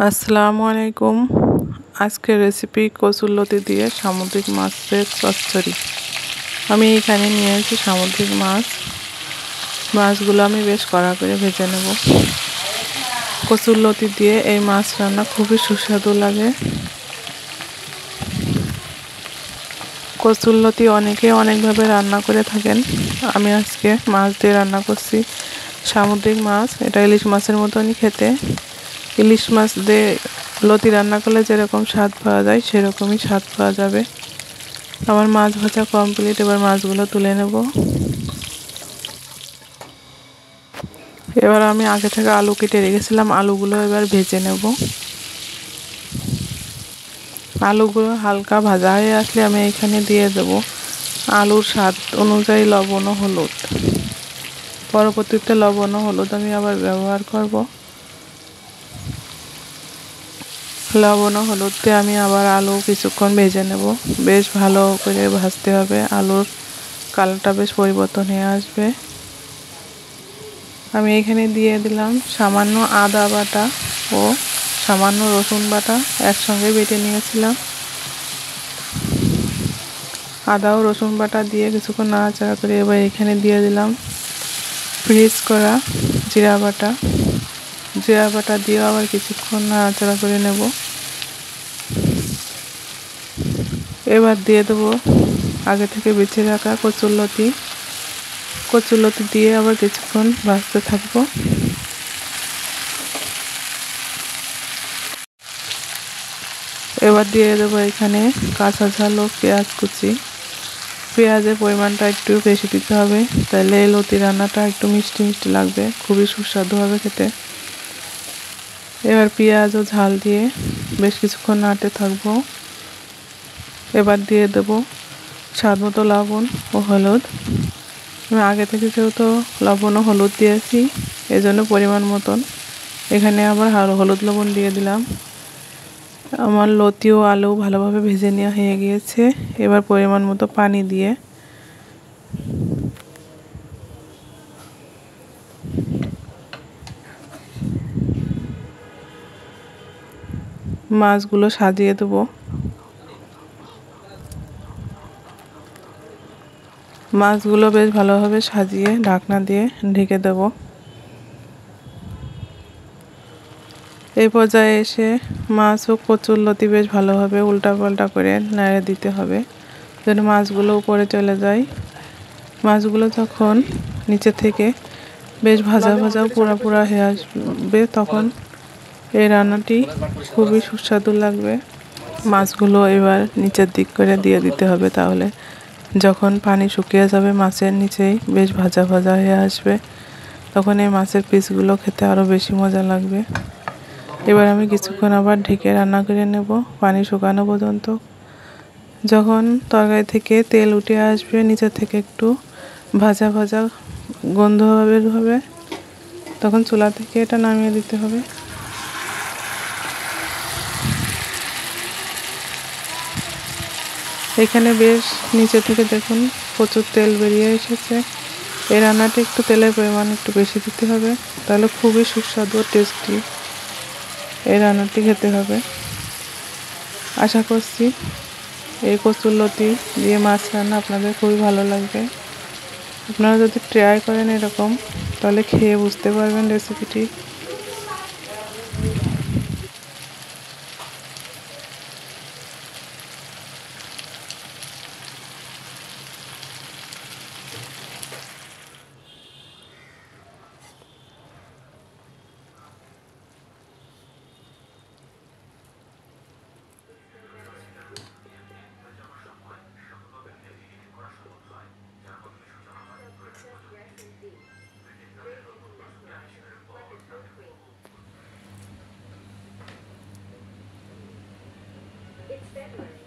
আসসালামু আলাইকুম। আজকের রেসিপি কচুরলতি দিয়ে সামুদ্রিক মাছের চচ্চড়ি। আমি এখানে নিয়েছি সামুদ্রিক মাছগুলো আমি বেশ কড়া করে ভেজে নেব। কচুরলতি দিয়ে এই মাছ রান্না খুবই সুস্বাদু লাগে। কচুরলতি অনেকে অনেকভাবে রান্না করে থাকেন। আমি আজকে মাছ দিয়ে রান্না করছি। সামুদ্রিক মাছ, এটা ইলিশ মাছের মতনই খেতে। ইলিশ মাছ দিয়ে লতি রান্না করলে যেরকম স্বাদ পাওয়া যায় সেরকমই স্বাদ পাওয়া যাবে। আমার মাছ ভাজা কমপ্লিট। এবার মাছগুলো তুলে নেব। এবার আমি আগে থেকে আলু কেটে রেখেছিলাম, আলুগুলো এবার ভেজে নেব। আলুগুলো হালকা ভাজা হয়ে আসলে আমি এখানে দিয়ে দেব আলুর স্বাদ অনুযায়ী লবণ ও হলুদ। পরবর্তীতে লবণ ও হলুদ আমি আবার ব্যবহার করব। লবণ ও হলুদ দিয়ে আমি আবার আলু কিছুক্ষণ ভেজে নেব। বেশ ভালো করে ভাজতে হবে, আলুর কালারটা বেশ পরিবর্তন হয়ে আসবে। আমি এখানে দিয়ে দিলাম সামান্য আদা বাটা ও সামান্য রসুন বাটা, একসঙ্গে বেটে নিয়েছিলাম। আদা ও রসুন বাটা দিয়ে কিছুক্ষণ নাড়াচাড়া করে এবার এখানে দিয়ে দিলাম ফ্রিজ করা জিরা বাটা দিয়ে আবার কিছুক্ষণ নাড়াচাড়া করে নেব। এবার দিয়ে দেবো আগে থেকে বেছে রাখা কচুরলতি দিয়ে আবার কিছুক্ষণ ভাজতে থাকবো। এবার দিয়ে দেবো এখানে কাঁচা ঝাল ও পেঁয়াজ কুচি। পেঁয়াজের পরিমাণটা একটু বেশি দিতে হবে, তাহলে এই লতি রান্নাটা একটু মিষ্টি মিষ্টি লাগবে, খুবই সুস্বাদু হবে খেতে। এবার পেঁয়াজ ও ঝাল দিয়ে বেশ কিছুক্ষণ নাড়তে থাকবো। এবার দিয়ে দেবো স্বাদ মতো লবণ ও হলুদ। আমি আগে থেকে যেহেতু লবণ ও হলুদ দিয়েছি, এজন্য পরিমাণ মতন এখানে আবার হলুদ লবণ দিয়ে দিলাম। আমার লতি ও আলু ভালোভাবে ভেজে নেওয়া হয়ে গিয়েছে। এবার পরিমাণ মতো পানি দিয়ে মাছগুলো সাজিয়ে দেবো। মাছগুলো বেশ ভালোভাবে সাজিয়ে ঢাকনা দিয়ে ঢেকে দেব। এই পর্যায়ে এসে মাছ ও কচুরলতি বেশ ভালোভাবে উল্টাপাল্টা করে নেড়ে দিতে হবে, যেন মাছগুলো উপরে চলে যায়। মাছগুলো যখন নিচে থেকে বেশ ভাজা ভাজা পোড়া পোড়া হয়ে আসবে, তখন এই রান্নাটি খুবই সুস্বাদু লাগবে। মাছগুলো এবার নিচের দিক করে দিয়ে দিতে হবে, তাহলে যখন পানি শুকিয়ে যাবে মাছের নিচেই বেশ ভাজা ভাজা হয়ে আসবে, তখন এই মাছের পিসগুলো খেতে আরও বেশি মজা লাগবে। এবার আমি কিছুক্ষণ আবার ঢেকে রান্না করে নেব পানি শুকানো পর্যন্ত। যখন তরকারি থেকে তেল উঠে আসবে, নিচে থেকে একটু ভাজা ভাজা গন্ধ বের হবে, তখন চুলা থেকে এটা নামিয়ে দিতে হবে। এখানে বেশ নিচে থেকে দেখুন প্রচুর তেল বেরিয়ে এসেছে। এই রান্নাটি একটু তেলের পরিমাণ একটু বেশি দিতে হবে, তাহলে খুবই সুস্বাদু ও টেস্টি এই রান্নাটি খেতে হবে। আশা করছি এই কচুরলতি দিয়ে মাছ রান্না আপনাদের খুবই ভালো লাগবে। আপনারা যদি ট্রাই করেন এরকম, তাহলে খেয়ে বুঝতে পারবেন রেসিপিটি। It's February.